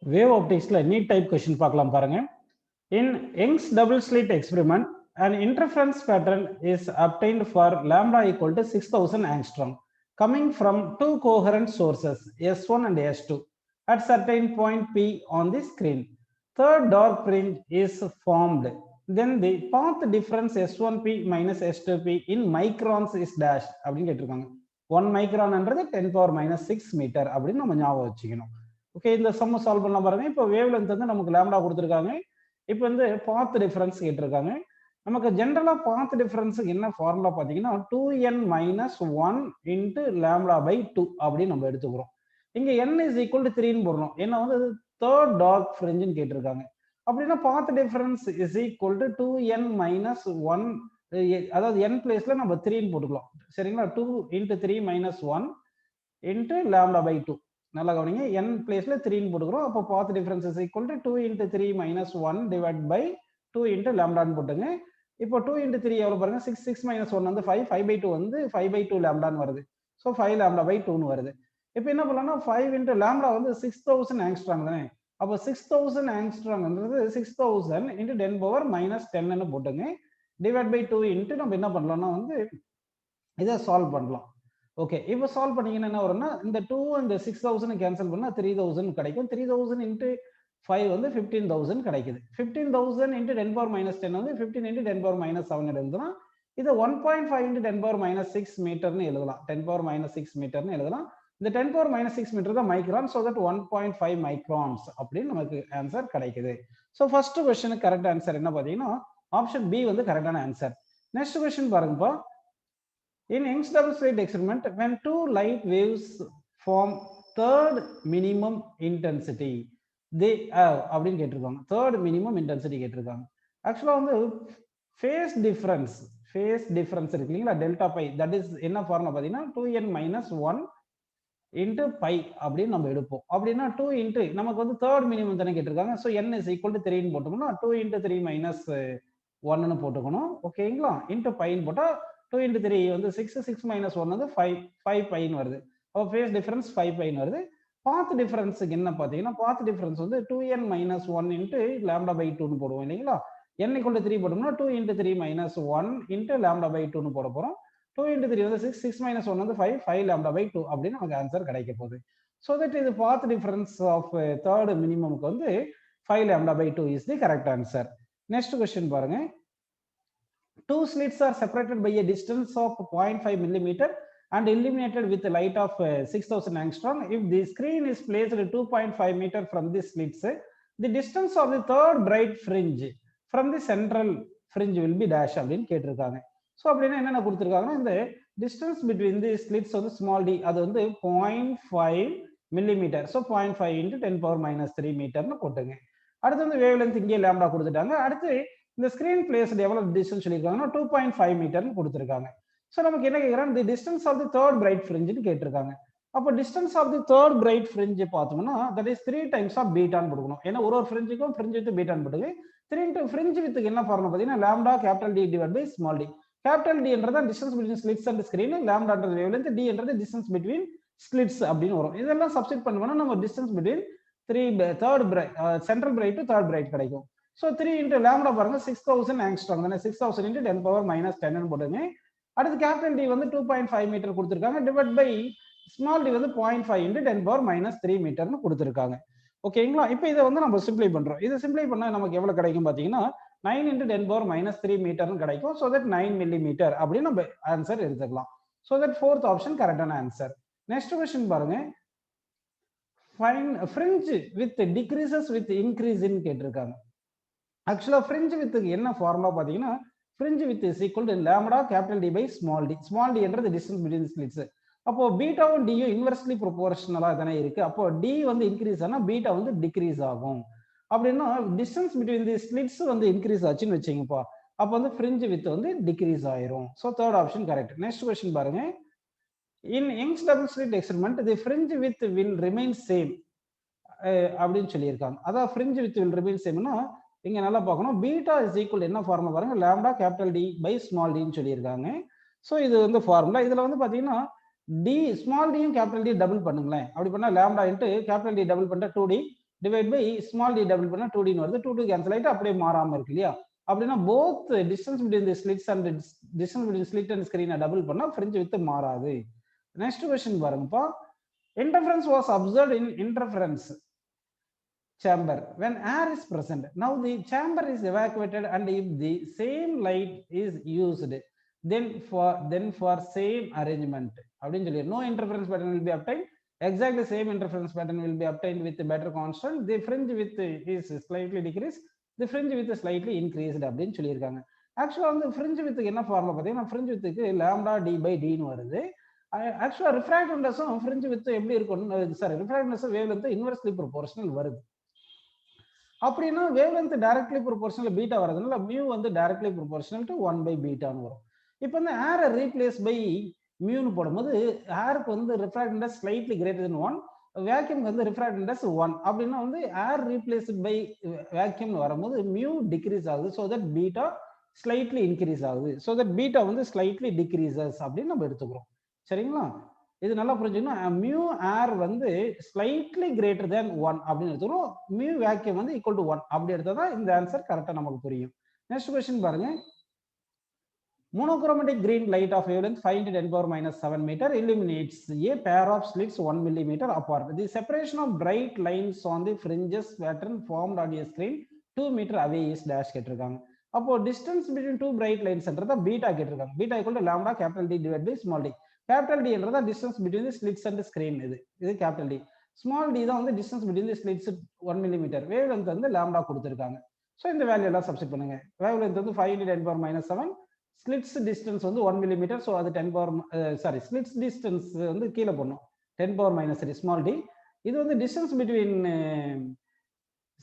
Wave optics la NEET type question பார்க்கலாம் பாருங்க. In Young's double slit experiment, an interference pattern is obtained for lambda equal to 6000 angstrom coming from two coherent sources S1 and S2 at certain point P on the screen. Third dark fringe is formed. Then the path difference S1P minus S2P in microns is dash அப்படின்னு கேட்டிருக்காங்க. 1 micron என்றது 10 power minus 6 meter அப்படின்னு நம்ம ஞாபகம் வச்சுக்கணும். Okay, இந்த some solve பண்ணலாம் பாருங்க. இப்போ வேவ் லென்த் வந்து நமக்கு லாம்டா கொடுத்துருக்காங்க. இப்போ வந்து பாத் டிஃபரன்ஸ் கேட்டிருக்காங்க. நமக்கு ஜென்ரலா பாத் டிஃபரன்ஸுக்கு என்ன ஃபார்முலா பார்த்தீங்கன்னா 2n minus 1 into lambda by 2 அப்படின்னு நம்ம எடுத்துக்கிறோம். இங்க n இஸ் ஈக்குவல் டு 3ன்னு போடுறோம். ஏன்னா வந்து தேர்ட் டார்க் ஃப்ரிஞ்சுன்னு கேட்டிருக்காங்க. அப்படின்னா path difference is equal to 2n minus 1, அதாவது n பிளேஸ்ல நம்ம 3ன்னு போட்டுக்கலாம். சரிங்களா? 2 into 3 minus 1 into lambda by 2. நல்லா கவனிங்க, n பிளேஸ்ல 3ன்னு போட்டுக்கிறோம். அப்போ path difference is equal to 2 into 3 minus 1 divide by 2 into லாம்டான்னு போட்டுங்க. இப்போ 2 இன்ட்டு 3 எவ்வளோ பாருங்க, 6, 6 மைனஸ் 1 வந்து 5, 5 பை 2 வந்து 5 பை 2 லாம்டான்னு வருது. ஸோ 5 லாம்டா பை 2ன்னு வருது. இப்போ என்ன பண்ணலாம்னா 5 இன்ட்டு லாம்டா வந்து 6000 ஆங்ஸ்ட்ராங் தானே. அப்போ 6000 ஆங்ஸ்ட்ராங்ன்றது 6000 இன்ட்டு 10 பவர் மைனஸ் 10ன்னு போட்டுங்க. டிவைட் பை 2 இன்ட்டு நம்ம என்ன பண்ணலாம்னா வந்து இதை சால்வ் பண்ணலாம். ஓகே, இப்போ சால்வ் பண்ணீங்கன்னா என்ன வரும்னா இந்த 2 அந்த 6000 கேன்சல் பண்ணா 3000 கிடைக்கும். 3000 இன்ட்டு 5 வந்து 15000 கிடைக்குது. 15000 இன்ட்டு 10 பவர் மைனஸ் 10 வந்து 15 இன்ட்டு 10 பவர் மைனஸ் 7 எழுதலாம். இதை 1.5 இன்ட்டு 10 பவர் மைனஸ் 6 மீட்டர்னு எழுதலாம். 10 பவர் மைனஸ் 6 மீட்டர்னு எழுதலாம். இந்த 10 பவர் மைனஸ் 6 மீட்டர் தான் மைக்ரான். ஸோ தட் 1.5 மைக்ரான்ஸ் அப்படின்னு நமக்கு ஆன்சர் கிடைக்குது. ஸோ ஃபர்ஸ்ட் கொஸ்டினுக்கு கரெக்ட் ஆன்சர் என்ன பார்த்தீங்கன்னா ஆப்ஷன் பி வந்து கரெக்டான ஆன்சர். நெக்ஸ்ட் கொஸ்டின் பாருங்கப்பா. In Young's double slit experiment, when two light waves form third minimum intensity, they have அப்படின்னு கேட்டிருக்காங்க. தேர்ட் மினிமம் இன்டென்சிட்டி கேட்டிருக்காங்க. ஆக்சுவலா வந்து ஃபேஸ் டிஃபரன்ஸ் இருக்கு இல்லைங்களா, டெல்டா பை, தட் இஸ் என்ன ஃபார்முலா பார்த்தீங்கன்னா 2n மைனஸ் 1 இன்ட்டு பை அப்படின்னு நம்ம எடுப்போம். அப்படின்னா 2 இன்ட்டு நமக்கு வந்து தேர்ட் மினிமம் தானே கேட்டிருக்காங்க. So n is equal to 3ன்னு போட்டோம்னா 2 இன்ட்டு 3 மைனஸ் 1ன்னு போட்டுக்கணும். ஓகேங்களா? இன்ட்டு பைன்னு போட்டால் 2 இன்ட்டு 3 வந்து 6, 6 மைனஸ் 1 வந்து 5 பைன்னு வருது. அப்போ ஃபேஸ் டிஃபரன்ஸ் 5 பைன்னு வருது. பாத் டிஃபரன்ஸுக்கு என்ன பார்த்தீங்கன்னா பாத் டிஃபரன்ஸ் வந்து 2n minus 1 into lambda by 2ன்னு போடுவோம் இல்லைங்களா. n ஈக்குவல் டு 3 போட்டோம்னா 2 into 3 minus 1 into lambda by 2ன்னு போட போகிறோம். 2 இன்ட்டு 3 வந்து 6, 6 மைனஸ் 1 வந்து 5 லாம்டா பை 2 அப்படின்னு நமக்கு ஆன்சர் கிடைக்க போகுது. ஸோ தட் இது பாத் டிஃபரன்ஸ் ஆஃப் தேர்ட் மினிமமுக்கு வந்து 5 lambda by 2 is the correct answer. Next question பாருங்க. Two slits are separated by a distance of 0.5 millimeter and illuminated with a light of 6000 angstrom. If the screen is placed 2.5 meter from the slits, the distance of the third bright fringe from the central fringe will be dash அப்படின்னு கேட்டிருக்காங்க. So அப்படின்னா என்னென்ன கொடுத்துருக்காங்கன்னா இந்த distance between the slits வந்து small D, அது வந்து 0.5 millimeter. So 0.5 into 10 power minus 3 மீட்டர்னு போட்டுங்க. அடுத்து வந்து வேவ் லென்த் இங்கே லாம்டா கொடுத்துட்டாங்க. அடுத்து இந்த ஸ்கிரீன் பிளேஸ் எவ்வளவு டிஸ்டன்ஸ் சொல்லியிருக்காங்கன்னா 2.5 மீட்டர்னு கொடுத்துருக்காங்க. ஸோ நமக்கு என்ன கேட்குறாங்க, the distance of the third bright ஃப்ரிஞ்சுன்னு கேட்டிருக்காங்க. அப்போ distance of the third bright fringe பார்த்தோம்னா தட் இஸ் 3 டைம்ஸ் ஆஃப் பீட்டான்னு கொடுக்கணும். ஏன்னா ஒரு ஃப்ரிஞ்சுக்கும் ஃப்ரிஞ்ச் வித் பீட்டான்னு போட்டுங்க. 3 இன்ட்டு ஃப்ரிஞ்ச் வித்துக்கு என்ன ஃபார்முலா பார்த்தீங்கன்னா lambda capital D divide by small D. Capital D என்றது distance between slits and screen, லாம்டான்றது வேவ் லென்த், டி என்றது டிஸ்டன்ஸ் பிட்வீன் ஸ்லிட்ஸ் அப்படின்னு வரும். இதெல்லாம் சப்ஸ்டிட் பண்ணோம்னா நம்ம distance between third central bright to third bright கிடைக்கும். ஸோ 3 இன்ட்டு லாம்டா பாருங்க 6000 ஆங்ஸ்ட்ராங் தானே. 6000 இன்ட்டு 10 பவர் மைனஸ் 10ன்னு போட்டுங்க. அடுத்து கேபிட்டல் டி வந்து 2.5 மீட்டர் கொடுத்துருக்காங்க. டிவைட் பை ஸ்மால் டி வந்து 0.5 இன்ட்டு 10 பவர் மைனஸ் 3 மீட்டர்னு கொடுத்துருக்காங்க. ஓகேங்களா? இப்போ இதை வந்து நம்ம சிம்பிளை பண்றோம். இதை சிம்பிளை பண்ணா நமக்கு எவ்வளவு கிடைக்கும் பார்த்தீங்கன்னா 9 இன்ட்டு 10 பவர் மைனஸ் 3 மீட்டர்னு கிடைக்கும். ஸோ தட் 9 மில்லிமீட்டர் அப்படின்னு நம்ம ஆன்சர் எடுத்துக்கலாம். ஸோ தட் ஃபோர்த் ஆப்ஷன் கரெக்டான ஆன்சர். நெக்ஸ்ட் கொஸ்டின் பாருங்க. Fine fringe width decreases with இன்க்ரீஸ்ன்னு கேட்டிருக்காங்க. ஆக்சுவலா ஃப்ரிஞ்ச் வித்துக்கு என்ன ஃபார்முலா பார்த்தீங்கன்னா fringe width is equal to lambda capital D by small D. Small D என்றது டிஸ்டன்ஸ் பிட்வீன் ஸ்லிட்ஸ். அப்போ பீட்டாவும் டியும் இன்வெர்ஸ்லி ப்ரொபோர்ஷனலா தானே இருக்கு. அப்போ டி வந்து இன்க்ரீஸ் ஆனா பீட்டா வந்து டிக்ரீஸ் ஆகும். அப்படின்னா டிஸ்டன்ஸ் பிட்வீன் தி ஸ்லிட்ஸ் வந்து இன்க்ரீஸ் ஆச்சுன்னு வச்சுங்கப்பா, அப்போ வந்து ஃப்ரிஞ்ச் வித் வந்து டிக்ரீஸ் ஆயிரும். So third option correct. Next question பாருங்க. In Young's double slit experiment the fringe width will remain same அப்படின்னு சொல்லியிருக்காங்க. அதான் ஃப்ரிஞ்ச் வித் வில் ரிமைன் சேம்னா இங்க நல்லா பார்க்கணும். பீட்டா இஸ் ஈக்குவல் என்ன ஃபார்முலா பாருங்க, lambda capital D by small டின்னு சொல்லியிருக்காங்க. ஸோ இது வந்து ஃபார்முலா. இதுல வந்து பாத்தீங்கன்னா D small டியும் capital D double பண்ணுங்களேன். அப்படி பண்ணா lambda into capital D double பண்ணிட்டா 2d divide by small D double பண்ணா 2D வருது. 2 கேன்சல் ஆயிட்டு அப்படியே மாறாம இருக்கு இல்லையா? அப்படின்னா both distance between the slits and distance between slit and ஸ்கிரீனை டபுள் பண்ணா ஃப்ரிஞ்ச் வித் மாறாது. நெக்ஸ்ட் क्वेश्चन பாருங்கப்பா. Interference was observed in interference chamber when air is present. Now the chamber is evacuated, and if the same light is used, then for same arrangement அப்படினு சொல்லி no interference pattern will be obtained. Exactly same interference pattern will be obtained with better constant. The fringe width is slightly decreased, the fringe width is slightly increased அப்படினு சொல்லியிருக்காங்க. ஆக்சுவலா வந்து fringe width என்ன formula பாத்தீங்கன்னா fringe widthக்கு lambda d by d ன்னு வருது. ஆக்சுவலா refractive index-உம் fringe width எப்படி இருக்கும், sorry refractive index wavelength inversely proportional வருது. அப்படின்னா wavelength directly proportional பீட்டா வரதுனால mu வந்து directly proportional to 1 by beta ன்னு வரும். இப்போ வந்து air replace by mu ன்னு போடும்போது airக்கு வந்து refractive index slightly greater than 1, vacuum வந்து refractive index 1. அப்படின்னா வந்து air replaced by vacuum வரும்போது mu decrease ஆகுது, so that beta slightly increase ஆகுது, so that beta வந்து slightly decreases அப்படின்னு நம்ம எடுத்துக்கிறோம். சரிங்களா? இது நல்லா புரிஞ்சுக்கணும். mu air வந்து slightly greater than 1 அப்படின்னு எடுத்துக்கிறோம். mu vacuum வந்து equal to 1 அப்படி எடுத்தா இந்த ஆன்சர் கரெக்டா நமக்கு புரியும். நெக்ஸ்ட் क्वेश्चन பாருங்க. Monochromatic green light of wavelength 5 × 10⁻⁷ meter illuminates a pair of slits 1 millimeter apart. The separation of bright lines on the fringes pattern formed on a screen 2 meter away is dash கேட்டிருக்காங்க. அப்போ distance between two bright lines என்றத beta கேட்டிருக்காங்க. Beta equal to lambda capital D divided by small d. capital D என்றத distance between the slits and the screen, இது capital D. small d தான் வந்து distance between the slits 1 millimeter. wavelength வந்து lambda கொடுத்திருக்காங்க. So இந்த value எல்லாம் substitute பண்ணுங்க. wavelength வந்து 5 × 10⁻⁷, slits distance வந்து 1 millimeter, so அது 10 slits distance வந்து கீழ போடணும் 10⁻³ small d. இது வந்து distance between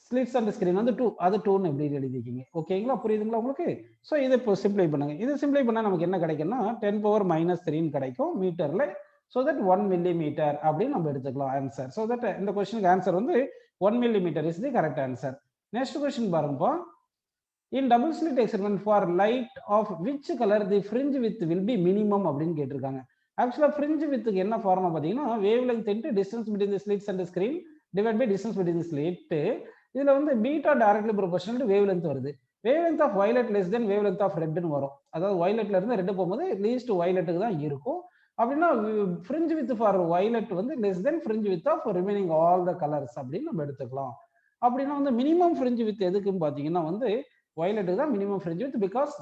slits and screen வந்து 2, அது 2 ன்னு எப்படி எழுதிக்கீங்க. ஓகேங்களா? புரியுதுங்களா உங்களுக்கு? சோ இதை இப்போ சிம்ப்ளை பண்ணுங்க. இது சிம்ப்ளை பண்ணா நமக்கு என்ன கிடைக்கும்னா 10⁻³ ன்னு கிடைக்கும் மீட்டர்ல. so that 1 millimeter அப்படி நம்ம எடுத்துக்கலாம் ஆன்சர். so that இந்த क्वेश्चनக்கு ஆன்சர் வந்து 1 millimeter is the correct answer. next question பாருங்கப்பா. In double slit experiment for light of which color the fringe width will be minimum அப்படின்னு கேட்டிருக்காங்க. ஆக்சுவலா fringe widthக்கு என்ன ஃபார்முலா பாத்தீங்கன்னா wavelength into distance between the slits and the screen divided by distance between the slit. இதுல வந்து beta directly proportional to wavelength வருது. wavelength of violet less than wavelength of red ன்னு வரும். அதாவது violetல இருந்து ரெட் போகும்போது least violetக்கு தான் இருக்கும். அப்படின்னா fringe width for violet வந்து less than fringe width of remaining all the colors அப்படின்னு நம்ம எடுத்துக்கலாம். அப்படின்னா வந்து மினிமம் fringe width எதுக்குன்னு பாத்தீங்கன்னா வந்து violet is the minimum fringe width because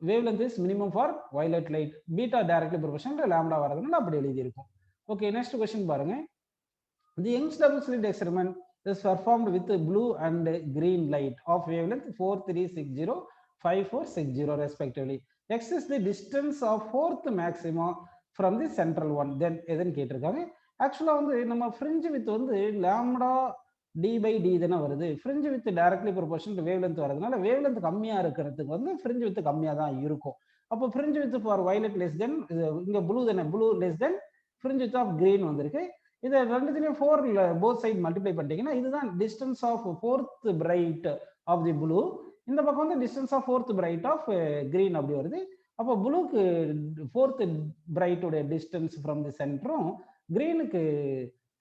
wavelength is minimum for violet light. beta directly proportional to lambda வரதுனால அப்படி எழுதி இருக்கும். Okay, next question பாருங்க. The Young's double slit experiment is performed with blue and green light of wavelength 4360, 5460 respectively. X is the distance of fourth maxima from the central one. Then எதுன்னு கேட்டிருக்காங்க. ஆக்சுவலா வந்து நம்ம fringe width வந்து lambda d by d தான வருது. fringe width directly proportional to wavelength வரதுனால wavelength கம்மியா இருக்கிறதுக்கு வந்து fringe width கம்மியா தான் இருக்கும். அப்போ fringe width for violet less than, இங்க blue தான, blue less than fringe width of green வந்திருக்கு. இத ரெண்டுத்துலயும் 4 both side மல்டிப்ளை பண்ணிட்டீங்கன்னா இதுதான் distance of fourth bright of the blue. இந்த பக்கம் வந்து distance of fourth bright of green அப்படி வருது. அப்போ blueக்கு fourth bright உடைய distance from the centrum, greenக்கு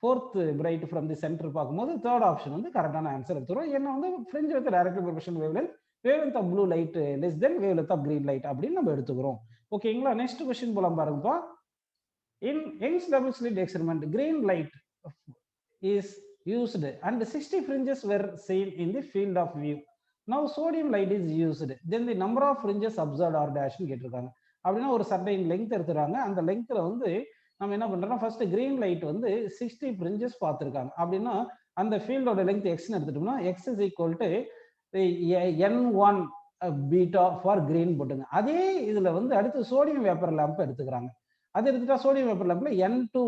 fourth bright from the center பார்க்கும்போது third option வந்து கரெக்டான ஆன்சர் எடுத்துறோம். ஏன்னா வந்து fringe with directly proportional wavelength of blue light less than wavelength of green light அப்படின்னு நம்ம எடுத்துக்கிறோம். ஓகேங்களா? நெக்ஸ்ட் क्वेश्चन போலாம் பாருங்கப்பா. In Young's double slit experiment, green light is used and 60 fringes were seen in the field of view. Now sodium light is used. Then the number of fringes observed are dash ன்னு கேட்டிருக்காங்க. அப்படின்னா ஒரு certain length எடுத்துறாங்க. அந்த லெங்த்ல வந்து நம்ம என்ன பண்றோம்னா first green light வந்து 60 fringes பார்த்திருக்காங்க. அப்படின்னா அந்த ஃபீல்டோட லெங்த் x ன்னு எடுத்துட்டோம்னா x is equal to n1 beta for green போட்டுங்க. அதே இதுல வந்து அடுத்து சோடியம் வேப்பர் லேம்ப் எடுத்துக்கிறாங்க. அது எடுத்துட்டா சோடியம் வேப்பர் லேம்ப்ல n2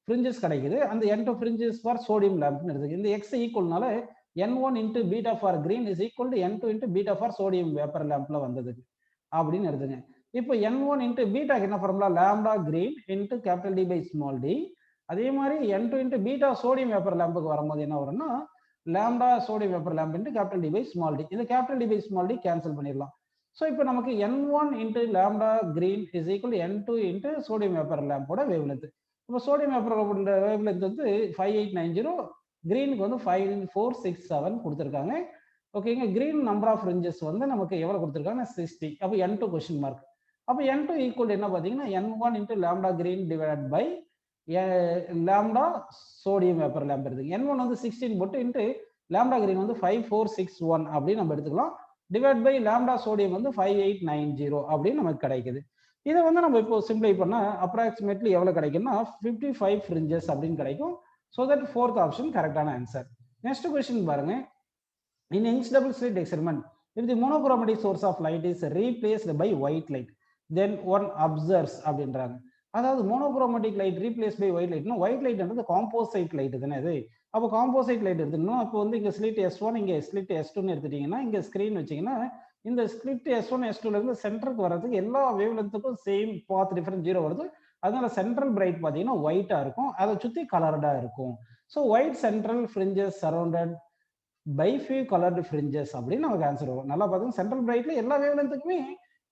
fringes கிடைக்குது. அந்த n2 fringes ஃபார் சோடியம் லேம்ப்னு எடுத்துக்கு. இந்த x ஈக்குவல்னால n1 into beta for green is equal to n2 into beta for sodium vapour லேம்ப்ல வந்தது அப்படின்னு எடுத்துங்க. இப்போ n1 into beta என்ன ஃபார்முலா, lambda green into capital D by small d. அதே மாதிரி n2 into beta sodium vapour லேம்புக்கு வரும்போது என்ன வரும்னா lambda sodium vapour lamp into capital D by small d. இந்த capital D by small d cancel பண்ணிடலாம். ஸோ இப்போ நமக்கு n1 into lambda green is equal to n2 into sodium vapour லேம்போட wavelength. இப்போ சோடியம் வேப்பர் வேவ்லென்த் வந்து 5890 கிரீனுக்கு வந்து 5 4 6 7 கொடுத்துருக்காங்க. ஓகேங்க, கிரீன் நம்பர் ஆஃப் ஃப்ரிஞ்சஸ் வந்து நமக்கு எவ்வளவு கொடுத்துருக்காங்க 60. அப்போ n2 கொஸ்டின் மார்க். அப்போ n2 ஈக்குவல் என்ன பார்த்தீங்கன்னா n1 into lambda green divide by lambda sodium vapour lamp எடுத்துங்க. n1 வந்து 16 போட்டு இன்ட்டு லாம்டா கிரீன் வந்து 5461 அப்படின்னு நம்ம எடுத்துக்கலாம். டிவைட் பை லாம்டா சோடியம் வந்து 5890 அப்படின்னு நமக்கு கிடைக்குது. இதை வந்து நம்ம இப்போ சிம்பிளை பண்ணா அப்ராக்சிமேட்லி எவ்வளவு கிடைக்கும்னா 55 ஃப்ரிஞ்சஸ் அப்படின்னு கிடைக்கும். ஸோ தட் ஃபோர்த் ஆப்ஷன் கரெக்டான ஆன்சர். நெக்ஸ்ட் கொஸ்டின் பாருங்க. In Young's double slit experiment, if the monochromatic source of light is replaced by white light, then one observes அப்படின்றாங்க. அதாவது monochromatic light replace by white லைட்னா white லைட்ன்றது composite light தானே இது. அப்போ composite light எடுத்துக்கணும். அப்போ வந்து இங்கே ஸ்லிட் S1 இங்கே ஸ்லிட் S2ன்னு எடுத்துட்டீங்கன்னா இங்கே ஸ்க்ரீன் வச்சிங்கன்னா இந்த ஸ்லிட் S1 S2ல இருந்து சென்டருக்கு வர்றதுக்கு எல்லா வேவ் லென்த்துக்கும் சேம் பாத் டிஃபரன்ஸ் 0 வருது. அதனால சென்ட்ரல் பிரைட் பார்த்தீங்கன்னா ஒயிட்டா இருக்கும், அதை சுற்றி கலர்டா இருக்கும். So white central fringes surrounded by few coloured fringes அப்படின்னு நமக்கு ஆன்சர் வரும். நல்லா பார்த்தீங்கன்னா சென்ட்ரல் பிரைட்ல எல்லா வேவ் லென்த்துக்குமே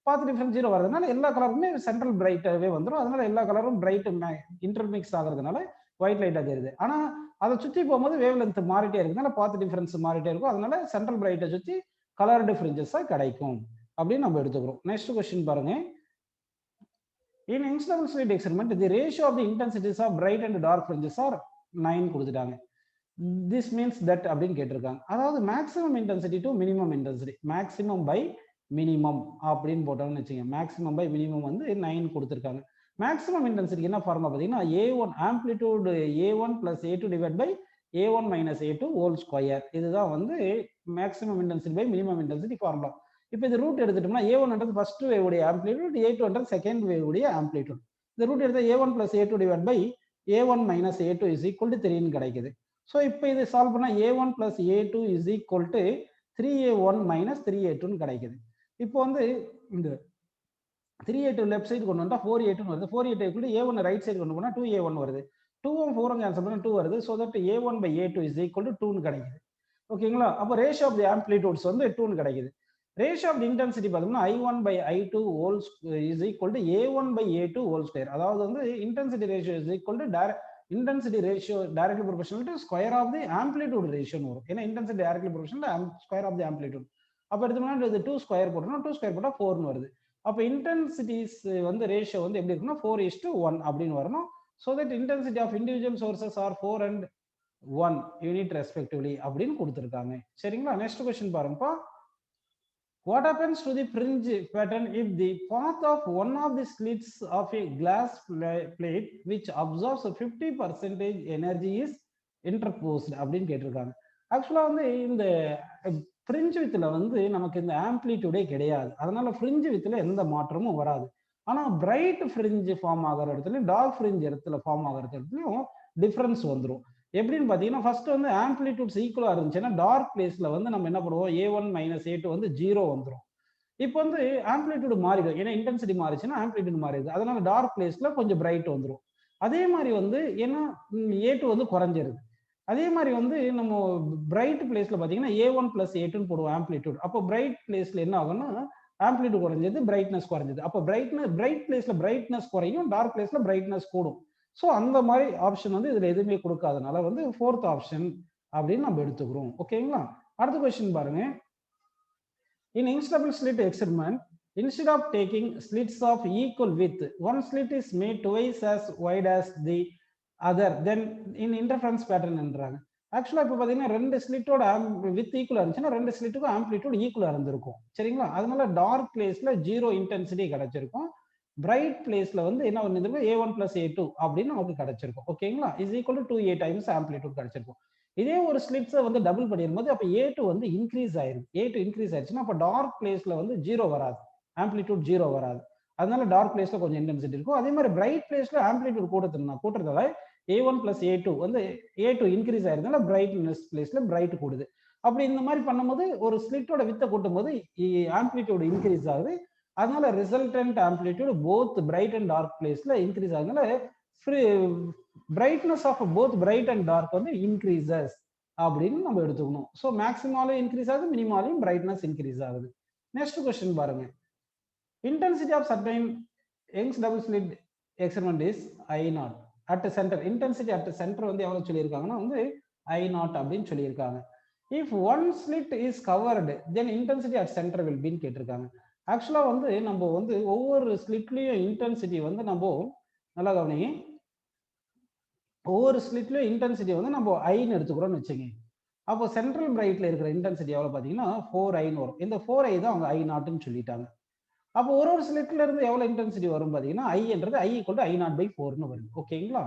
பாத் டிஃபரன்ஸ் 0 வரதுனால எல்லா கலருமே சென்ட்ரல் பிரைட்டாகவே வந்துடும். அதனால எல்லா கலரும் பிரைட் இன்டர்மிக்ஸ் ஆகிறதுனால ஒயிட் லைட்டாக தெரியுது. ஆனால் அதை சுற்றி போகும்போது வேவ் லென்த் மாறிட்டே இருக்கிறதுனால பாத் டிஃபரன்ஸ் மாறிட்டே இருக்கும். அதனால சென்ட்ரல் பிரைட்டை சுற்றி கலர்டு ஃப்ரிஞ்சஸாக கிடைக்கும் அப்படின்னு நம்ம எடுத்துக்கிறோம். நெக்ஸ்ட் கொஸ்டின் பாருங்க. In Young's double slit experiment, the ratio of the intensities of bright and dark fringes are 9 கொடுத்துட்டாங்க. This means that அப்படின்னு கேட்டிருக்காங்க. அதாவது maximum intensity to minimum intensity, maximum by minimum அப்படின்னு போட்டோம்னு வச்சுங்க. மேக்ஸிமம் பை மினிமம் வந்து 9 கொடுத்துருக்காங்க. மேக்ஸிமம் இன்டென்சிட்டி என்ன ஃபார்முலா பார்த்தீங்கன்னா A1 amplitude A1 plus A2 divide by A1 minus A2 whole square. இதுதான் வந்து maximum intensity by minimum intensity formula. இப்போ இது ரூட் எடுத்துட்டோம்னா A1 ஃபர்ஸ்ட் வேவ் உடைய ஆம்ப்ளிடியூட், A2 செகண்ட் வேவ் உடைய ஆம்ப்ளிடியூட். இந்த ரூட் எடுத்தா A1 plus A2 divide by A1 minus A2 is equal to 3ன்னு கிடைக்குது. ஸோ இப்போ இதை சால்வ் பண்ணால் A1 plus A2 is equal to 3A1 minus 3A2ன்னு கிடைக்குது. இப்போ வந்து இந்த 3A2 லெஃப்ட் சைடு கொண்டு வந்தால் 4A2 வருது. 4A2 A1 ரைட் சைடு கொண்டு போனால் 2A1 வருது. 2ம் 4ம் கேன்சல் பண்ணால் 2 வருது. So that A1 by A2 is equal to 2ன்னு கிடைக்குது. ஓகேங்களா? அப்போ ரேஷியோ ஆஃப் தி ஆம்ப்ளிடியூட்ஸ் வந்து 2ன்னு கிடைக்குது. ரேஷியோ ஆஃப் தி இன்டென்சிட்டி பார்த்தோம்னா I1 by I2 whole is equal to A1 by A2 whole square. அதாவது வந்து intensity ratio is equal to intensity ratio directly proportional to square of the amplitude ratio வரும். ஏன்னா intensity directly proportional to square of the amplitude. அப்ப எடுத்தோம்னா இது 2 square போட்டோம்னா 2 square போட்டா 4ன்னு வருது. அப்ப இன்டென்சிட்டிஸ் வந்து ரேஷியோ வந்து எப்படி இருக்குன்னா 4:1 அப்படின்னு வரணும். so that intensity of individual sources are 4 and 1 unit respectively அப்படின்னு கொடுத்திருக்காங்க. சரிங்களா? நெக்ஸ்ட் क्वेश्चन பாருங்கப்பா. What happens to the fringe pattern if the path of one of the slits of a glass plate which absorbs 50% energy is interposed அப்படின்னு கேட்டிருக்காங்க. ஆக்சுவலா வந்து இந்த fringe வித்துல வந்து நமக்கு இந்த ஆம்ப்ளிடியூடே கிடையாது. அதனால ஃப்ரிஞ்ச் வித்துல எந்த மாற்றமும் வராது. ஆனா பிரைட் ஃப்ரிஞ்ச் ஃபார்ம் ஆகிற இடத்துலயும் டார்க் ஃப்ரிஞ்ச் இடத்துல ஃபார்ம் ஆகிற இடத்துலயும் டிஃபரன்ஸ் வந்துடும். எப்படின்னு பார்த்தீங்கன்னா ஃபர்ஸ்ட் வந்து ஆம்ப்ளிடியூட்ஸ் ஈக்குவலாக இருந்துச்சுன்னா டார்க் பிளேஸ்ல வந்து நம்ம என்ன பண்ணுவோம் A1 மைனஸ் A2 வந்து 0 வந்துடும். இப்போ வந்து ஆம்ப்ளிடியூட் மாறிடும், ஏன்னா இன்டென்சிட்டி மாறிச்சுன்னா ஆம்ப்ளிடியூட் மாறிடுது. அதனால டார்க் பிளேஸ்ல கொஞ்சம் பிரைட் வந்துடும். அதே மாதிரி வந்து ஏன்னா A2 வந்து குறைஞ்சிருது. அதே மாதிரி வந்து நம்ம பிரைட் பிளேஸ்ல பார்த்தீங்கன்னா A1 பிளஸ் A2 போடுவோம் ஆம்ப்ளிடியூட். அப்போ பிரைட் பிளேஸ்ல என்ன ஆகும்னா ஆம்ப்ளிடியூட் குறைஞ்சது, பிரைட்னஸ் குறைஞ்சது. அப்போ பிரைட் பிளேஸ்ல பிரைட்னஸ் குறையும், டார்க் பிளேஸ்ல பிரைட்னஸ் கூடும். ஸோ அந்த மாதிரி ஆப்ஷன் வந்து இதுல எதுவுமே கொடுக்காதனால வந்து ஃபோர்த் ஆப்ஷன் அப்படின்னு நம்ம எடுத்துக்கிறோம். ஓகேங்களா? அடுத்த கொஸ்டின் பாருங்க. In Young's double slit experiment, instead of taking slits of equal width, one slit is made twice as wide as the other, then in interference pattern என்றாங்க. ஆக்சுவலா இப்போ பார்த்தீங்கன்னா ரெண்டு ஸ்லிட்டோட வித் ஈக்குவலா இருந்துச்சுன்னா ரெண்டு ஸ்லிட்டுக்கும் ஆம்ப்ளிடியூட் ஈக்குவலா இருந்திருக்கும். சரிங்களா? அதனால டார்க் பிளேஸ்ல 0 இன்டென்சிட்டி கிடைச்சிருக்கும். பிரைட் பிளேஸ்ல வந்து என்ன பண்ணிருக்கும் A1 பிளஸ் A2 அப்படின்னு நமக்கு கிடைச்சிருக்கும். ஓகேங்களா? Is equal to 2A times amplitude கிடைச்சிருக்கும். இதே ஒரு ஸ்லிட்ஸை வந்து டபுள் பண்ணிருக்கும்போது அப்ப A2 வந்து இன்க்ரீஸ் ஆயிருக்கு. A2 இன்க்ரீஸ் ஆயிடுச்சுன்னா அப்ப டார்க் பிளேஸ்ல வந்து 0 வராது, ஆம்ப்ளிடியூட் 0 வராது. அதனால டார்க் பிளேஸ்ல கொஞ்சம் இன்டென்சிட்டி இருக்கும். அதே மாதிரி பிரைட் பிளேஸ்ல ஆம்ப்ளிடியூட் கூட்டுறதால A1 பிளஸ் A2 வந்து A2 இன்க்ரீஸ் ஆயிருந்தால பிரைட்னஸ் பிளேஸ்ல பிரைட் கூடுது. அப்படி இந்த மாதிரி பண்ணும்போது ஒரு ஸ்லிட்டோட வித்தை கூட்டும் போது ஆம்ப்ளிடியூட் இன்க்ரீஸ் ஆகுது. அதனால resultant amplitude both bright and dark பிளேஸ்ல இன்க்ரீஸ் ஆகுதுனால brightness of both bright and dark வந்து இன்க்ரீசஸ் அப்படின்னு நம்ம எடுத்துக்கணும். ஸோ மேக்ஸிமாலும் இன்க்ரீஸ் ஆகுது, மினிமாலையும் பிரைட்னஸ் இன்க்ரீஸ் ஆகுது. நெக்ஸ்ட் கொஸ்டின் பாருங்க. Intensity of certain Young's double slit experiment is I0 at centre. Intensity at centre வந்து எவ்வளவு சொல்லியிருக்காங்கன்னா வந்து I naught அப்படின்னு சொல்லியிருக்காங்க. If one slit is covered, then intensity at center will be கேட்டிருக்காங்க. ஆக்சுவலா வந்து நம்ம வந்து ஒவ்வொரு ஸ்லிட்லயும் இன்டென்சிட்டி வந்து நம்ம நல்லா கவனிங்க, ஒவ்வொரு ஸ்லிட்லயும் இன்டென்சிட்டி வந்து நம்ம ஐன்னு எடுத்துக்கிறோம்னு வச்சுங்க. அப்போ சென்ட்ரல் பிரைட்ல இருக்கிற இன்டென்சிட்டி எவ்வளவு பாத்தீங்கன்னா 4i வரும். இந்த 4i தான் அவங்க I நாட்னு சொல்லிட்டாங்க. அப்போ ஒரு ஸ்லிட்ல இருந்து எவ்வளவு இன்டென்சிட்டி வரும் பாத்தீங்கன்னா I என்றது I = I0/4ன்னு வரும். ஓகேங்களா?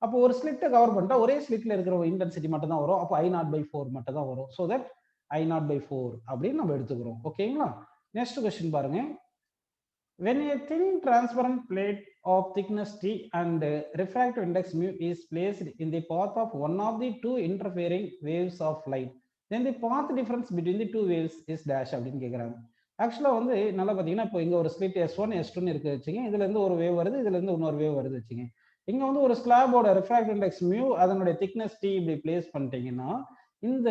அப்போ ஒரு ஸ்லிட்டை கவர் பண்ணிட்டா ஒரே ஸ்லிட்ல இருக்கிற இன்டென்சிட்டி மட்டும் தான் வரும். அப்போ I0/4 மட்டும் தான் வரும். ஸோ தட் I0/4 அப்படின்னு நம்ம எடுத்துக்கிறோம். ஓகேங்களா? நெக்ஸ்ட் கொஸ்டின் பாருங்க. When a thin transparent plate of thickness T and refractive index mu is placed in the path of one of the two interfering waves of light, then the path difference between the two waves is dash அப்படின்னு கேட்குறாங்க. ஆக்சுவலா வந்து நல்லா பார்த்தீங்கன்னா இப்போ இங்க ஒரு slit S1 S2 இருக்கு வச்சுங்க. இதுல இருந்து ஒரு வேவ் வருது, இதுல இருந்து இன்னொரு வேவ் வருது வச்சுங்க. இங்க வந்து ஒரு ஸ்லாபோட ரிஃப்ராக்டிவ் இண்டெக்ஸ் மியூ அதனுடைய திக்னஸ் T இப்படி பிளேஸ் பண்ணிட்டீங்கன்னா இந்த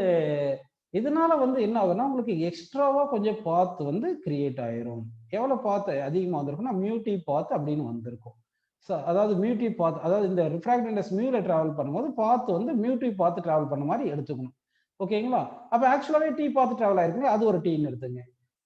இதனால வந்து என்ன ஆகுதுன்னா உங்களுக்கு எக்ஸ்ட்ராவா கொஞ்சம் பாத் வந்து கிரியேட் ஆயிரும். எவ்வளவு பாத் அதிகமா வந்திருக்கும்னா மியூட்டி பாத் அப்படின்னு வந்திருக்கும். அதாவது மியூட்டி பாத், அதாவது இந்த ரிஃப்ராக்டிவ் இண்டெக்ஸ் மியூல டிராவல் பண்ணும்போது பாத் வந்து மியூட்டி பாத் டிராவல் பண்ண மாதிரி எடுத்துக்கணும். ஓகேங்களா? அப்ப ஆக்சுவலாவே டி பாத் டிராவல் ஆயிருக்குங்க, அது ஒரு டீன்னு எடுத்துங்க.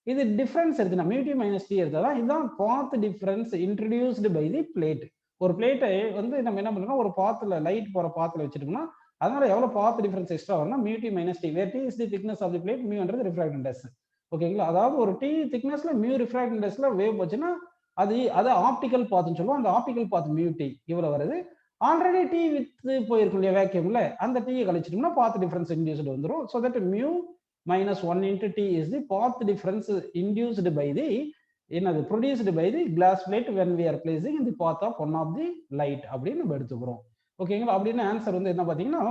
இது டிஃபரன்ஸ் இருக்குன்னா மியூட்டி மைனஸ் டி எடுத்தா இதுதான் path difference introduced by the plate. ஒரு பிளேட்டை வந்து நம்ம என்ன பண்ணோம்னா ஒரு பாத்துல லைட் போற பாத்துல வச்சிட்டோம்னா அதனால எவ்வளவு பாத் டிஃபரன்ஸ் எக்ஸ்ட்ரா வரும்னா mu t minus t, where t is the thickness of the plate, மியூன்றது ரிஃப்ராக்டிவ் இண்டெக்ஸ். ஓகேங்களா? அதாவது ஒரு டி திக்னஸ்ல மியூ ரிஃப்ராக்டிவ் இண்டெக்ஸ்ல வேவ் போச்சுன்னா அது ஆப்டிகல் பாத்னு சொல்லுவோம். அந்த ஆப்டிகல் பாத் மியூ டி இவ்வளவு வருது. ஆல்ரெடி டி வித் போயிருக்கும் இல்லையா வேக்யூம்ல, அந்த டீயை கழிச்சிட்டோம்னா பாத் டிஃபரன்ஸ் இன்டியூஸ்டு வந்துடும். So that mu minus 1 into T is the path difference induced by the produced by the glass plate when we are placing in the path of one of the light அப்படின்னு நம்ம எடுத்துக்கிறோம். ஓகேங்களா? அப்படின்னு answer வந்து என்ன பாத்தீங்கன்னா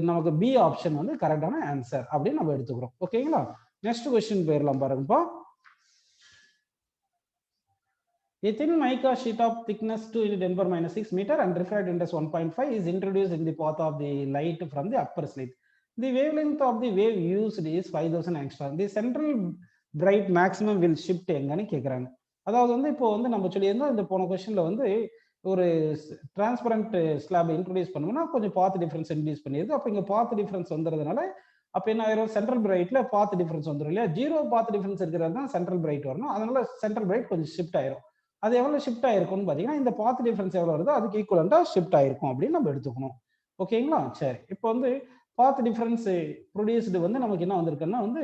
நமக்கு B option வந்து கரெக்டான ஆன்சர் அப்படின்னு நம்ம எடுத்துக்கிறோம். ஓகேங்களா? நெக்ஸ்ட் கொஸ்டின் போயிடலாம் பாருங்கப்பா. A thin mica sheet of thickness 2 × 10⁻6 meter and refractive index 1.5 is introduced in the path of the light from the upper slit. The wavelength of the wave used is 5000 angstrom. The central bright maximum will shift எங்கன்னு கேக்குறாங்க. அதாவது வந்து இப்போ வந்து நம்ம சொல்லியிருந்தோம் இந்த போன கொஸ்டின்ல வந்து ஒரு டிரான்ஸ்பரண்ட் ஸ்லாப் இன்ட்ரோடியூஸ் பண்ணோம்னா கொஞ்சம் பாத் டிஃபரன்ஸ் இன்ட்ரோடியூஸ் பண்ணிருக்கு. அப்போ இங்க பாத் டிஃபரன்ஸ் வந்துறதுனால அப்ப என்ன ஆயிரும், சென்ட்ரல் பிரைட்ல பாத் டிஃபரன்ஸ் வந்துடும் இல்லையா? ஜீரோ பாத் டிஃபரன்ஸ் இருக்கிறது தான் சென்ட்ரல் பிரைட் வரணும். அதனால சென்ட்ரல் பிரைட் கொஞ்சம் ஷிஃப்ட் ஆயிரும். அது எவ்வளவு ஷிஃப்ட் ஆயிருக்கும்னு பாத்தீங்கன்னா இந்த பாத் டிஃபரன்ஸ் எவ்வளவு வருதோ அதுக்கு ஈக்குவலண்டா ஷிஃப்ட் ஆயிருக்கும் அப்படின்னு நம்ம எடுத்துக்கணும். ஓகேங்களா? சரி, இப்போ வந்து பாத் டிஃபரன்ஸ் ப்ரொடியூஸ்டு வந்து நமக்கு என்ன வந்திருக்குன்னா வந்து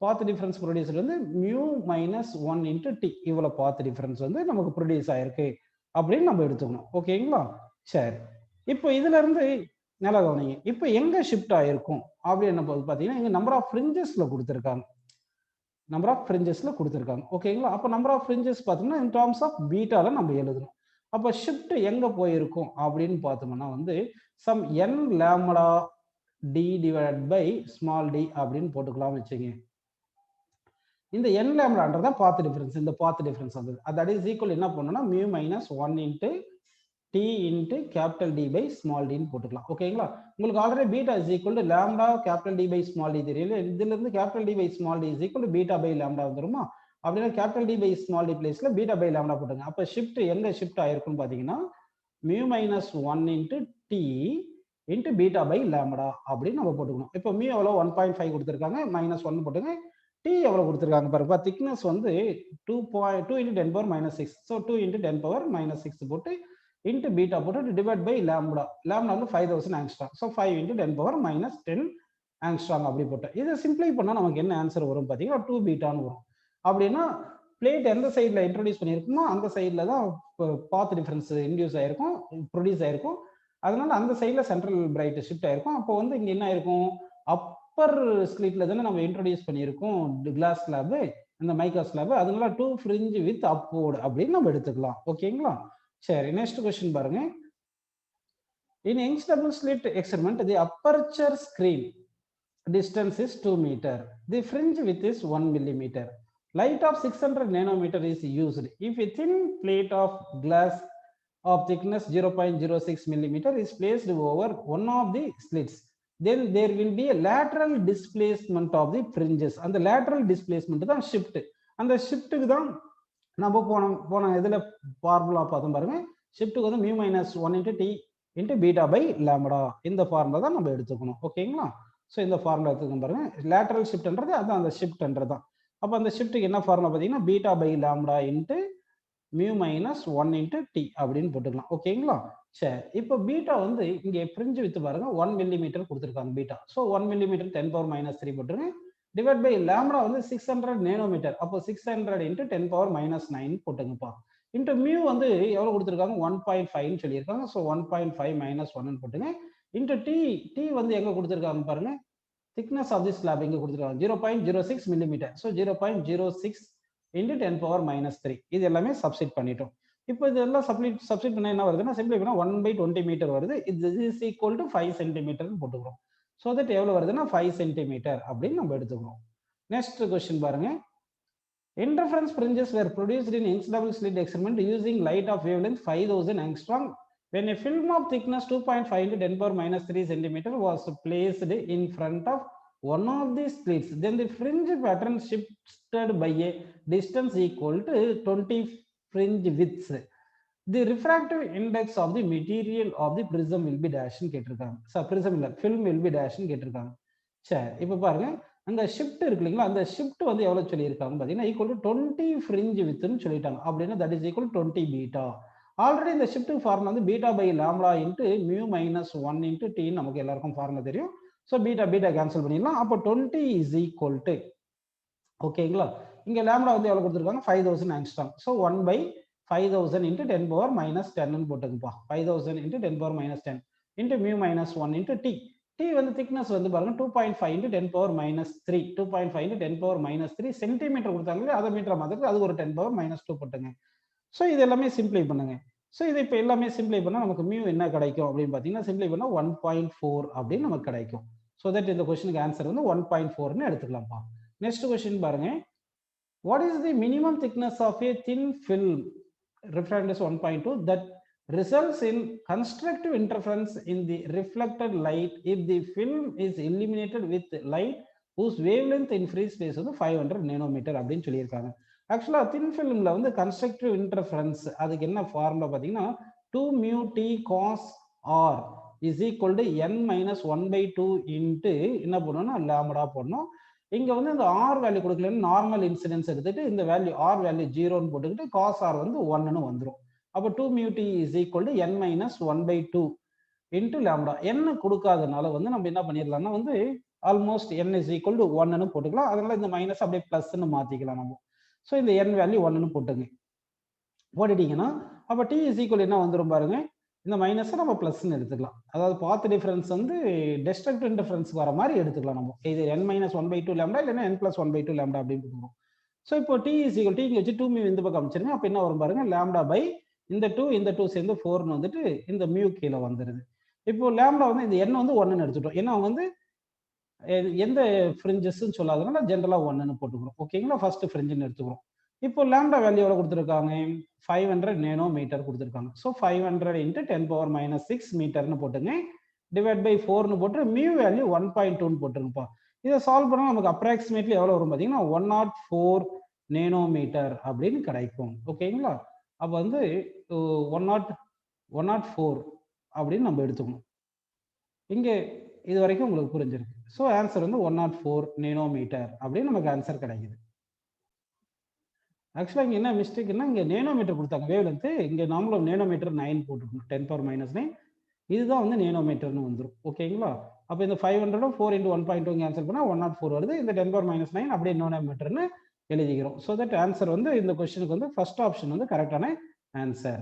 பாத் டிஃபரன்ஸ் ப்ரொடியூஸ்டு வந்து மியூ மைனஸ் 1 into T இவ்வளவு பாத் டிஃபரன்ஸ் வந்து நமக்கு ப்ரொடியூஸ் ஆயிருக்கு அப்படின்னு நம்ம எடுத்துக்கணும். ஓகேங்களா? சரி, இப்போ இதுல இருந்து நல்லா கவனிங்க. இப்போ எங்க ஷிஃப்ட் ஆயிருக்கும் அப்படின்னு பாத்தீங்கன்னா இங்க நம்பர் ஆஃப் ஃப்ரிஞ்சஸ்ல கொடுத்துருக்காங்க. நம்பர் ஆஃப் ஃப்ரிஞ்சஸ்ல கொடுத்துருக்காங்க. ஓகேங்களா? அப்போ நம்பர் ஆஃப் ஃப்ரிஞ்சஸ் பார்த்தோம்னா இன் டர்ம்ஸ் ஆஃப் பீட்டால நம்ம எழுதணும். அப்போ ஷிஃப்ட் எங்க போயிருக்கும் அப்படின்னு பார்த்தோம்னா வந்து some n lambda d divided by small d அப்படின்னு போட்டுக்கலாம் வச்சுங்க. இந்த n லாம்டான்றத பாத் டிஃபரன்ஸ், இந்த பாத் டிஃபரன்ஸ் வந்தது. தட் இஸ் ஈக்குவல் என்ன பண்ணணும்னா mu minus 1 into T into capital D by small d போட்டுக்கலாம். ஓகேங்களா? உங்களுக்கு already beta is equal to lambda capital D by small d தெரியல. இதுல இருந்து capital D by small d is equal to beta by lambda வந்துருமா? அப்படின்னா capital D by small d பிளேஸ்ல beta by lambda போட்டுங்க. அப்ப ஷிஃப்ட் எங்க shift ஆயிருக்குன்னு பாத்தீங்கன்னா mu minus 1 into T into beta by lambda அப்படின்னு நம்ம போட்டுக்கணும். இப்போ மியூ எவ்வளவு 1.5 கொடுத்துருக்காங்க, மைனஸ் 1 போட்டுங்க. T எவ்வளவு கொடுத்துருக்காங்க பாருங்க, திக்னஸ் வந்து 2 into 10⁻6. ஸோ 2 into 10⁻6 போட்டு into beta போட்டு டிவைட் பை லாம்டா. லாம்டா வந்து 5000 ஆங்ஸ்ட்ராம். ஸோ 5 into 10⁻10 ஆங்ஸ்ட்ராம் அப்படி போட்டேன். இதை சிம்பிளை பண்ணா நமக்கு என்ன ஆன்சர் வரும் பார்த்தீங்கன்னா 2 பீட்டான்னு வரும். அப்படின்னா பிளேட் எந்த சைட்ல இன்ட்ரோடியூஸ் பண்ணியிருக்குமோ அந்த சைட்ல தான் பாத் டிஃபரன்ஸ் இன்டியூஸ் ஆயிருக்கும், ப்ரொடியூஸ் ஆயிருக்கும். அதனால அந்த சைட்ல சென்ட்ரல் பிரைட் ஷிஃப்ட் ஆயிருக்கும். அப்போ வந்து இங்க என்ன ஆயிருக்கும், அப்பர் ஸ்லிட்ல தானே நம்ம இன்ட்ரோடியூஸ் பண்ணியிருக்கோம் கிளாஸ் ஸ்லாப், இந்த மைக்கா ஸ்லாப். அதனால 2 fringe with upward அப்படின்னு நம்ம எடுத்துக்கலாம். ஓகேங்களா? சரி, நெக்ஸ்ட் கொஸ்டின் பாருங்க. In Young's double slit experiment, the aperture screen distance is 2 meter. The fringe width is 1 millimeter. Light of 600 nanometer is used. If a thin plate of glass of thickness 0.06 millimeter is placed over one of the slits, then there will be a lateral displacement of the fringes. And the lateral displacement தான் shift. அந்த ஷிஃப்ட்டுக்கு தான் நம்ம போன இதுல formula பார்த்தோம் பாருங்க. ஷிஃப்ட்டுக்கு வந்து mu minus 1 into T into beta by lambda. இந்த ஃபார்முலா தான் நம்ம எடுத்துக்கணும். ஓகேங்களா? ஸோ இந்த ஃபார்முலா எடுத்துக்கணும் பாருங்க. லேட்டரல் ஷிஃப்ட்ன்றது அதான் அந்த ஷிஃப்ட்ன்றது தான். அப்போ அந்த ஷிஃப்ட்டுக்கு என்ன ஃபார்முலா பார்த்தீங்கன்னா beta by lambda into mu minus 1 into D அப்படின்னு போட்டுக்கலாம். ஓகேங்களா? சரி, இப்போ பீட்டா வந்து இங்கே ஃப்ரிஞ்சு வித்து பாருங்க 1 மில்லிமீட்டர் கொடுத்துருக்காங்க பீட்டா. ஸோ 1 மில்லிமீட்டர் 10⁻³ போட்டுருங்க. டிவைட் பை லாம்டா வந்து 600 நேனோமீட்டர். அப்போ 600 இன்ட்டு 10⁻⁹ போட்டுங்கப்பா. இன்ட்டு மியூ வந்து எவ்வளோ கொடுத்துருக்காங்க 1.5 சொல்லியிருக்காங்க. ஸோ 1.5 மைனஸ் 1 போட்டுங்க. இன்ட்டு டி, டி வந்து எங்கே கொடுத்துருக்காங்க பாருங்க, thickness of this slab இங்கே கொடுத்துருக்காங்க 0.06 மில்லிமீட்டர். ஸோ 0.06 into 10⁻³ இது எல்லாமே சப்ஸ்டிட் பண்ணிட்டோம். இப்போ இதெல்லாம் சப்ஸ்டிட் பண்ண என்ன வருதுன்னா சிம்பிளி பண்ணா 1/20 மீட்டர் வருது. இது இஸ் ஈக்குவல் டு 5 சென்டிமீட்டர்னு போட்டுக்கிறோம். ஸோ தட் எவ்வளோ வருதுன்னா 5 சென்டிமீட்டர் அப்படின்னு நம்ம எடுத்துக்கிறோம். நெக்ஸ்ட் கொஸ்டின் பாருங்க. Interference fringes were produced in Young's double slit experiment using light of wavelength 5000 angstrom when a film of thickness 2.5 into 10⁻³ centimeter was placed in front of one of these slits. Then the fringe pattern shifted by a distance equal to 20 fringe widths. The refractive index of the material of the prism will be dash ன்னு கேட்டிருக்காங்க. prism இல்ல, film will be dash ன்னு கேட்டிருக்காங்க. சரி, இப்போ பாருங்க அந்த shift இருக்கு இல்லைங்களா, அந்த ஷிஃப்ட் வந்து எவ்வளவு சொல்லியிருக்காங்க பார்த்தீங்கன்னா ஈக்குவல் டு 20 ஃப்ரிஞ்ச் வித்னு சொல்லிட்டாங்க. அப்படின்னா that is equal 20 beta. Already இந்த ஷிஃப்ட் ஃபார்முலா வந்து beta by lambda into mu minus 1 into D நமக்கு எல்லாருக்கும் ஃபார்முலா தெரியும். ஸோ பீட்டா கேன்சல் பண்ணிடலாம். அப்போ 20 இஸ் ஈக்குவல் டு ஓகேங்களா, இங்க லாம்டா வந்து எவ்வளவு கொடுத்துருக்காங்க 5000 ஆங்ஸ்ட்ராம். ஸோ 1/5000 இன்ட்டு 10⁻⁻10 போட்டுங்கப்பா. 5000 into 10⁻⁻10 into mu minus 1 into D. D வந்து திக்னஸ் வந்து பாருங்க 2.5 இன்ட்டு 10⁻⁻3 2.5 இன்ட்டு 10⁻⁻3 சென்டிமீட்டர் கொடுத்தாங்க, அதை மீட்டர் மாதிரி அது ஒரு 10⁻⁻2 போட்டுங்க. ஸோ இது எல்லாமே சிம்பிளை பண்ணுங்க. ஸோ இது இப்போ எல்லாமே சிம்பிளை பண்ணால் நமக்கு மியூ என்ன கிடைக்கும் அப்படின்னு பார்த்தீங்கன்னா சிம்பிளை பண்ணால் 1.4 அப்படின்னு நமக்கு கிடைக்கும். ஸோ தட் இந்த கொஸ்டினுக்கு ஆன்சர் வந்து 1.4ன்னு எடுத்துக்கலாம்ப்பா. நெக்ஸ்ட் கொஸ்டின் பாருங்க. What is the minimum thickness of a thin film refractive 1.2 that results in constructive interference in the reflected light if the film is illuminated with light whose wavelength in free space வந்து 500 nanometer அப்படின்னு சொல்லியிருக்காங்க. ஆக்சுவலா தின் ஃபிலிம்ல வந்து constructive interference அதுக்கு என்ன formula பார்த்தீங்கன்னா 2 mu t cos r is equal to n minus 1/2 into என்ன பண்ணணும்னா லாம்டா போடணும். இங்க வந்து இந்த ஆர் வேல்யூ கொடுக்கலன்னு நார்மல் இன்சிடென்ஸ் எடுத்துட்டு இந்த வேல்யூ ஆர் வேல்யூ 0ன்னு போட்டுக்கிட்டு காஸ் ஆர் வந்து 1ன்னு வந்துடும். அப்போ 2 mu t is equal to n minus 1/2 into lambda. n கொடுக்காதனால வந்து நம்ம என்ன பண்ணிடலாம்னா வந்து almost n is equal to 1ன்னு போட்டுக்கலாம். அதனால இந்த மைனஸ் அப்படியே பிளஸ்ன்னு மாத்திக்கலாம் நம்ம. ஸோ இந்த n வேல்யூ 1ன்னு போட்டுங்க. போட்டுட்டீங்கன்னா அப்போ t is equal என்ன வந்துடும் பாருங்க, இந்த மைனஸை நம்ம பிளஸ்ன்னு எடுத்துக்கலாம். அதாவது பாத் டிஃபரன்ஸ் வந்து டெஸ்ட்ரக்டிவ் இன்டர்ஃபரன்ஸ் வர மாதிரி எடுத்துக்கலாம் நம்ம. இது n minus 1/2 லாம்டா இல்லைன்னா n plus 1/2 லாம்டா அப்படின்னு போடுவோம். ஸோ இப்போ t is equal t இங்கே வச்சு 2 மியூ இந்த பக்கம் அமைச்சிருங்க. அப்போ என்ன வரும் பாருங்க, லாம்டா பை இந்த 2 சேர்ந்து 4ன்னு வந்துட்டு இந்த மியூ கீழே வந்துடுது. இப்போ லாம்டா வந்து இந்த n வந்து 1ன்னு எடுத்துட்டோம். ஏன்னா வந்து எந்த ஃப்ரிஞ்சஸ்ன்னு சொல்லாதனால ஜென்ரலா 1ன்னு போட்டுக்கிறோம். ஓகேங்களா, ஃபர்ஸ்ட் ஃப்ரிஞ்சுன்னு எடுத்துக்கிறோம். இப்போ லாம்டா வேல்யூ எவ்வளவு கொடுத்துருக்காங்க 500 நேனோமீட்டர் கொடுத்துருக்காங்க. ஸோ 500 இன்ட்டு 10⁻⁻6 மீட்டர்னு போட்டுங்க. டிவைட் பை 4ன்னு போட்டு மியூ வேல்யூ 1.2ன்னு போட்டுருங்கப்பா. இதை சால்வ் பண்ணால் நமக்கு அப்ராக்சிமேட்லி எவ்வளோ வரும் பார்த்தீங்கன்னா 104 நேனோமீட்டர் அப்படின்னு கிடைக்கும். ஓகேங்களா, அப்போ வந்து 104 அப்படின்னு நம்ம எடுத்துக்கணும். இங்கே இது வரைக்கும் உங்களுக்கு புரிஞ்சிருக்கு. ஸோ ஆன்சர் வந்து 104 நேனோமீட்டர் அப்படின்னு நமக்கு ஆன்சர் கிடைக்குது. ஆக்சுவலாக இங்கே என்ன மிஸ்டேக்னா இங்கே நேனோமீட்டர் கொடுத்தாங்க வேவ் லென்த்து, இங்கே நார்மலாக நேனோமீட்டர் 9 போட்டுருக்கணும் 10⁻�9. இதுதான் வந்து நேனோமீட்டர்னு வந்துடும். ஓகேங்களா, அப்போ இந்த 500 4 into 1.2 கேன்சல் பண்ணால் 104 வருது. இந்த 10⁻�9 அப்படியே நேனோமீட்டர்னு எழுதிக்கிறோம். ஸோ தட் ஆன்சர் வந்து இந்த கொஸ்டினுக்கு வந்து ஃபர்ஸ்ட் ஆப்ஷன் வந்து கரெக்டான ஆன்சர்.